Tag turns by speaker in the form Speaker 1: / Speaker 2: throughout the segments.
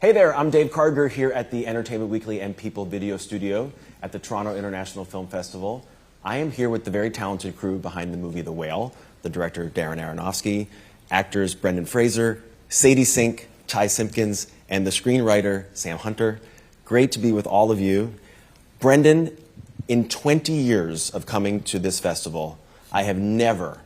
Speaker 1: Hey there, I'm Dave Carter here at the Entertainment Weekly and People Video Studio at the Toronto International Film Festival. I am here with the very talented crew behind the movie The Whale, the director Darren Aronofsky, actors Brendan Fraser, Sadie Sink, Ty Simpkins, and the screenwriter Sam Hunter. Great to be with all of you. Brendan, in 20 years of coming to this festival, I have never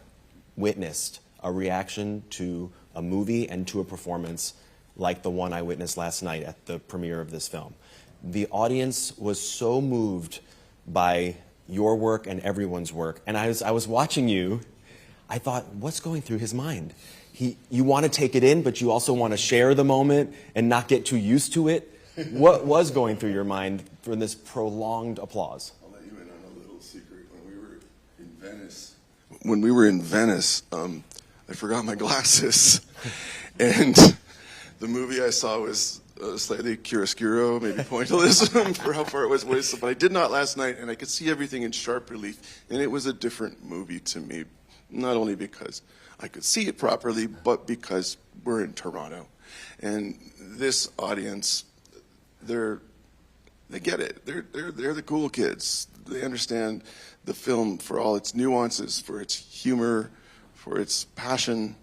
Speaker 1: witnessed a reaction to a movie and to a performance like the one I witnessed last night at the premiere of this film. The audience was so moved by your work and everyone's work. And I was watching you, I thought, what's going through his mind? You want to take it in, but you also want to share the moment and not get too used to it. What was going through your mind for this prolonged applause?
Speaker 2: I'll let you in on a little secret. When we were in Venice, I forgot my glasses. And the movie I saw was slightly chiaroscuro, maybe pointillism for how far it was away. But I did not last night, and I could see everything in sharp relief. And it was a different movie to me, not only because I could see it properly, but because we're in Toronto. And this audience, they get it. They're the cool kids. They understand the film for all its nuances, for its humor, for its passion.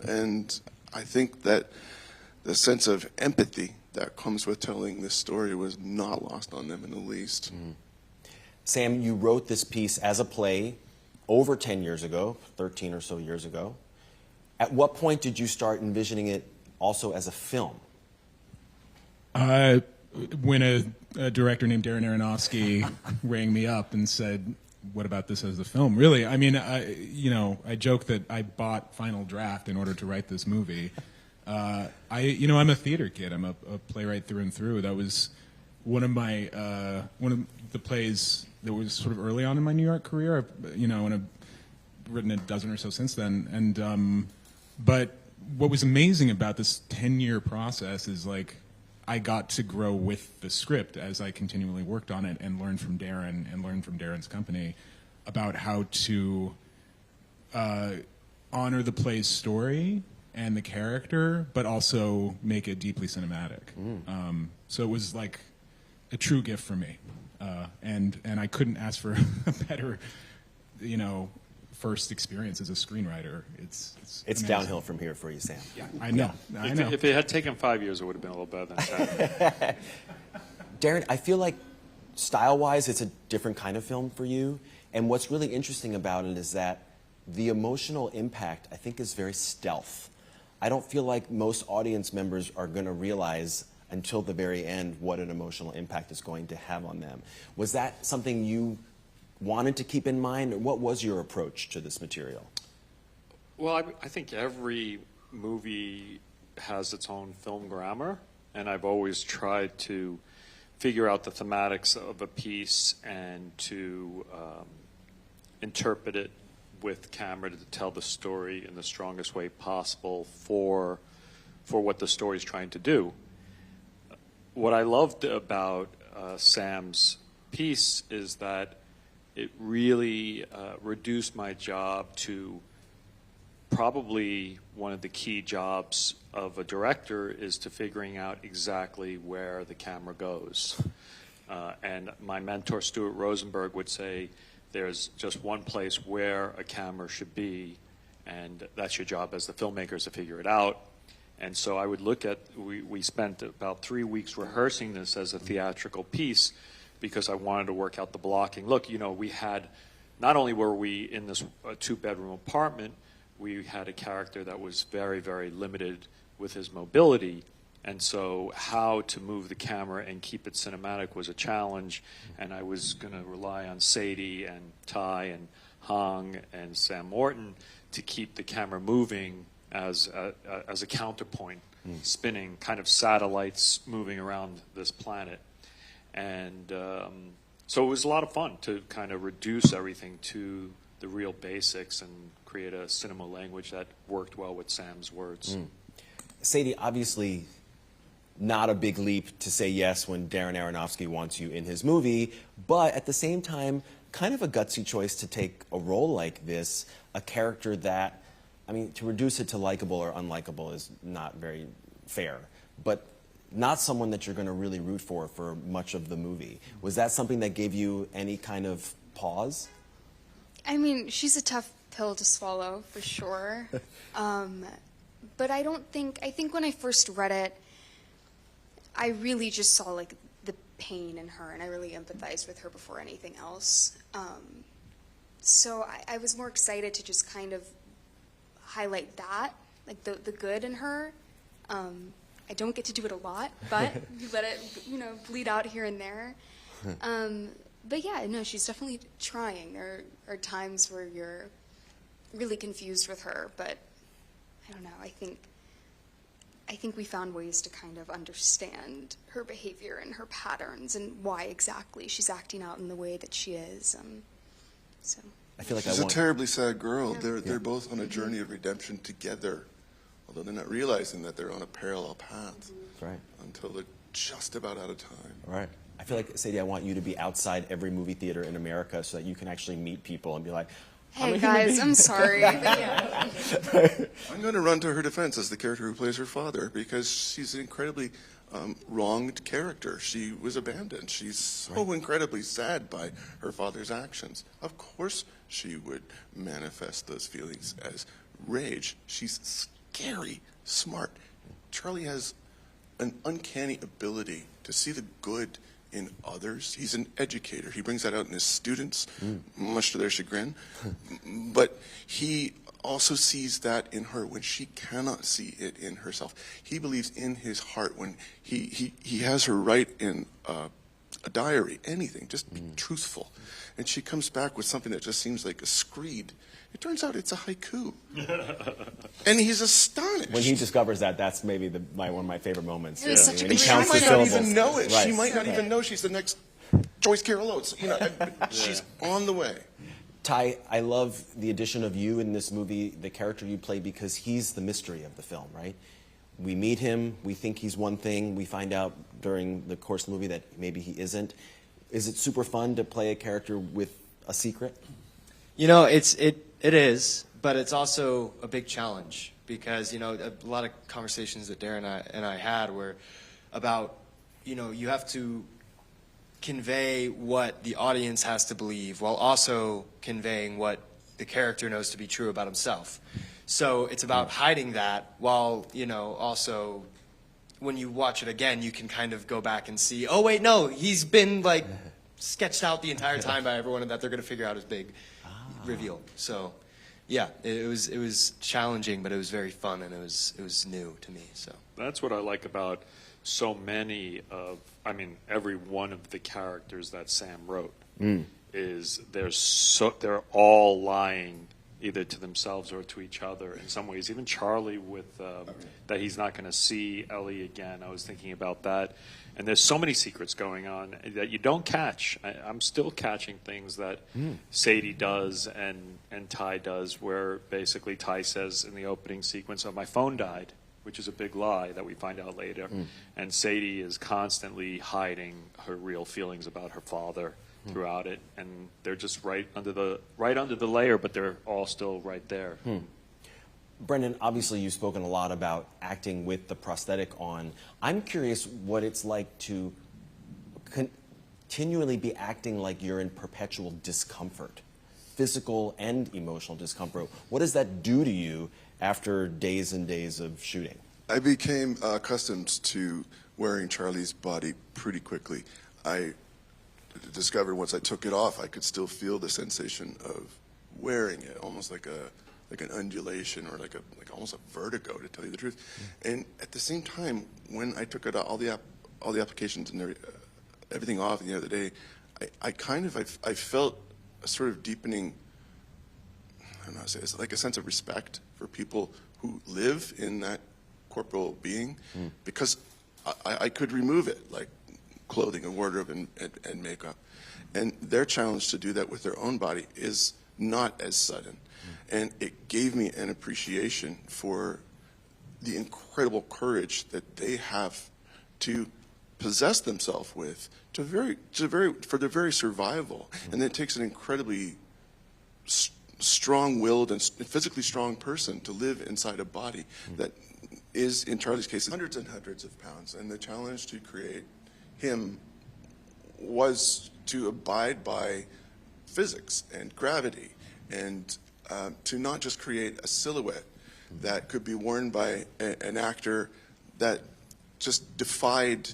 Speaker 2: And I think that the sense of empathy that comes with telling this story was not lost on them in the least.
Speaker 1: Mm. Sam, you wrote this piece as a play over 10 years ago, 13 or so years ago. At what point did you start envisioning it also as a film?
Speaker 3: When a director named Darren Aronofsky rang me up and said, what about this as a film? Really, I mean, I joke that I bought Final Draft in order to write this movie. I'm a theater kid. I'm a playwright through and through. That was one of the plays that was sort of early on in my New York career. And I've written a dozen or so since then. And but what was amazing about this 10-year process is I got to grow with the script as I continually worked on it and learned from Darren and learned from Darren's company about how to honor the play's story and the character, but also make it deeply cinematic. So it was like a true gift for me. And I couldn't ask for a better, first experience as a screenwriter.
Speaker 1: It's downhill from here for you, Sam.
Speaker 3: Yeah, I know. I know.
Speaker 4: If it had taken 5 years, it would have been a little better than that.
Speaker 1: Darren, I feel like style-wise, it's a different kind of film for you. And what's really interesting about it is that the emotional impact, I think, is very stealth. I don't feel like most audience members are going to realize until the very end what an emotional impact is going to have on them. Was that something you wanted to keep in mind? Or what was your approach to this material?
Speaker 4: Well, I think every movie has its own film grammar, and I've always tried to figure out the thematics of a piece and to interpret it with camera to tell the story in the strongest way possible for what the story is trying to do. What I loved about Sam's piece is that it really reduced my job to probably one of the key jobs of a director is to figuring out exactly where the camera goes. And my mentor, Stuart Rosenberg, would say, there's just one place where a camera should be, and that's your job as the filmmakers to figure it out. And so I would look at, we spent about 3 weeks rehearsing this as a theatrical piece because I wanted to work out the blocking. Look, we had, not only were we in this two-bedroom apartment, we had a character that was very, very limited with his mobility. And so how to move the camera and keep it cinematic was a challenge. And I was going to rely on Sadie and Ty and Hong and Sam Morton to keep the camera moving as a counterpoint, spinning kind of satellites moving around this planet. And so it was a lot of fun to kind of reduce everything to the real basics and create a cinema language that worked well with Sam's words.
Speaker 1: Sadie, obviously not a big leap to say yes when Darren Aronofsky wants you in his movie, but at the same time, kind of a gutsy choice to take a role like this, a character that, I mean, to reduce it to likable or unlikable is not very fair, but not someone that you're going to really root for much of the movie. Was that something that gave you any kind of pause?
Speaker 5: I mean, she's a tough pill to swallow, for sure. But I think when I first read it, I really just saw, like, the pain in her, and I really empathized with her before anything else. So I was more excited to just kind of highlight that, like the good in her. I don't get to do it a lot, but you let it, bleed out here and there. But yeah, no, she's definitely trying. There are times where you're really confused with her, but I don't know. I think we found ways to kind of understand her behavior and her patterns and why exactly she's acting out in the way that she is. So
Speaker 1: I feel like
Speaker 2: she's a terribly sad girl. They're both on a journey of redemption together, although they're not realizing that they're on a parallel path.
Speaker 1: Right.
Speaker 2: Until they're just about out of time.
Speaker 1: Right. I feel like, Sadie, I want you to be outside every movie theater in America so that you can actually meet people and be like,
Speaker 5: hey guys, I'm sorry. Yeah.
Speaker 2: I'm going to run to her defense as the character who plays her father, because she's an incredibly wronged character. She was abandoned. She's so incredibly sad by her father's actions. Of course she would manifest those feelings as rage. She's scary, smart. Charlie has an uncanny ability to see the good in others. He's an educator. He brings that out in his students, much to their chagrin. But he also sees that in her when she cannot see it in herself. He believes in his heart when he has her write in a diary, anything, just be truthful. And she comes back with something that just seems like a screed. It turns out it's a haiku. And he's astonished.
Speaker 1: when he discovers that, that's maybe one of my favorite moments.
Speaker 5: It was such a
Speaker 1: When he
Speaker 5: great
Speaker 1: counts the
Speaker 2: She might not
Speaker 1: syllables.
Speaker 2: even know it.
Speaker 1: Right.
Speaker 2: She might not even know she's the next Joyce Carol Oates. She's on the way.
Speaker 1: Ty, I love the addition of you in this movie, the character you play, because he's the mystery of the film, right? We meet him, we think he's one thing, we find out during the course of the movie that maybe he isn't. Is it super fun to play a character with a secret?
Speaker 6: It is, but it's also a big challenge because, a lot of conversations that Darren and I had were about, you have to convey what the audience has to believe while also conveying what the character knows to be true about himself. So it's about hiding that while, also when you watch it again, you can kind of go back and see, oh, wait, no, he's been sketched out the entire time by everyone and that they're going to figure out his big reveal. So, yeah, it was challenging, but it was very fun and it was new to me. So
Speaker 4: That's what I like about so many of, every one of the characters that Sam wrote is they're all lying either to themselves or to each other in some ways. Even Charlie with that he's not going to see Ellie again. I was thinking about that. And there's so many secrets going on that you don't catch. I'm still catching things that Sadie does and Ty does, where basically Ty says in the opening sequence, "Oh, my phone died," which is a big lie that we find out later. And Sadie is constantly hiding her real feelings about her father throughout it, and they're just right under the layer, but they're all still right there.
Speaker 1: Brendan, obviously you've spoken a lot about acting with the prosthetic on. I'm curious what it's like to continually be acting like you're in perpetual discomfort, physical and emotional discomfort. What does that do to you after days and days of shooting?
Speaker 2: I became accustomed to wearing Charlie's body pretty quickly. I discovered once I took it off, I could still feel the sensation of wearing it, almost like an undulation or like almost a vertigo, to tell you the truth. And at the same time, when I took it all the applications and everything off at the end of the day, I felt a sort of deepening, I don't know how to say this, like a sense of respect for people who live in that corporal being, because I could remove it, like clothing and wardrobe and makeup. And their challenge to do that with their own body is not as sudden. And it gave me an appreciation for the incredible courage that they have to possess themselves with for their very survival. And it takes an incredibly strong-willed and physically strong person to live inside a body that is, in Charlie's case, hundreds and hundreds of pounds. And the challenge to create him was to abide by physics and gravity, and to not just create a silhouette that could be worn by an actor that just defied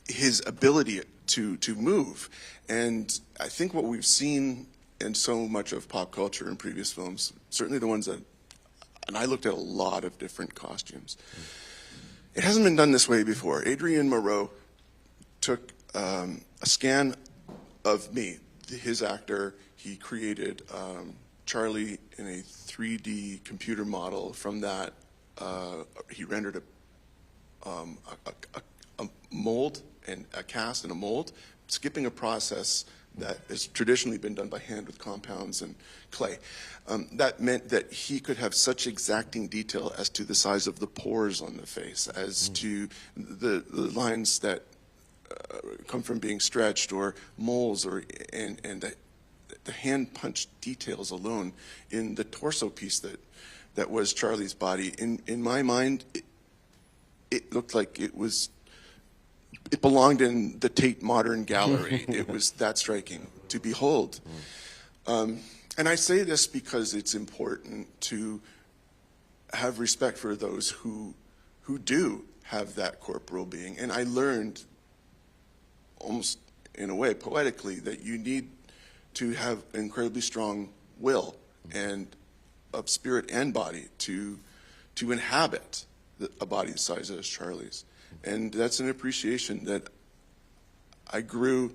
Speaker 2: his ability to move. And I think what we've seen in so much of pop culture in previous films, certainly the ones that, and I looked at a lot of different costumes, it hasn't been done this way before. Adrian Moreau took a scan of me, his actor. He created Charlie in a 3D computer model. From that, he rendered a mold and a cast and a mold, skipping a process that has traditionally been done by hand with compounds and clay. That meant that he could have such exacting detail as to the size of the pores on the face, as to the lines that come from being stretched, or moles, and the hand punched details alone in the torso piece that was Charlie's body. In my mind, it looked like it belonged in the Tate Modern Gallery. It was that striking to behold. And I say this because it's important to have respect for those who do have that corporal being. And I learned, almost in a way poetically, that you need to have incredibly strong will and of spirit and body to inhabit a body the size as Charlie's. And that's an appreciation that I grew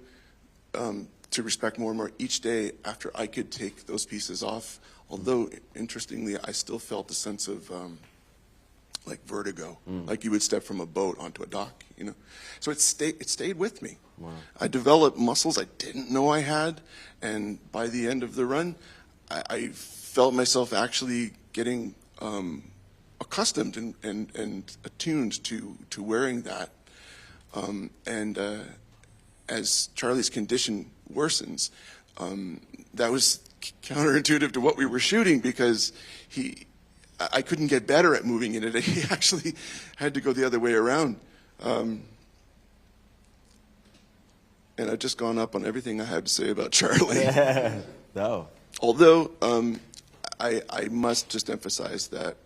Speaker 2: to respect more and more each day after I could take those pieces off. Although, interestingly, I still felt a sense of like vertigo, like you would step from a boat onto a dock, you know. So it stayed with me. Wow. I developed muscles I didn't know I had, and by the end of the run, I felt myself actually getting accustomed and attuned to wearing that. And as Charlie's condition worsens, that was counterintuitive to what we were shooting, because I couldn't get better at moving in it. He actually had to go the other way around. And I've just gone up on everything I had to say about Charlie.
Speaker 1: No.
Speaker 2: Although I must just emphasize that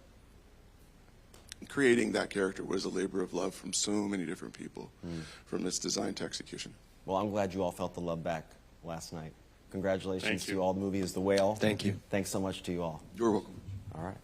Speaker 2: creating that character was a labor of love from so many different people, from its design to execution.
Speaker 1: Well, I'm glad you all felt the love back last night. Congratulations
Speaker 4: Thank you.
Speaker 1: to all. The movie is The Whale.
Speaker 6: Thank you.
Speaker 1: Thanks so much to you all.
Speaker 2: You're welcome.
Speaker 1: All right.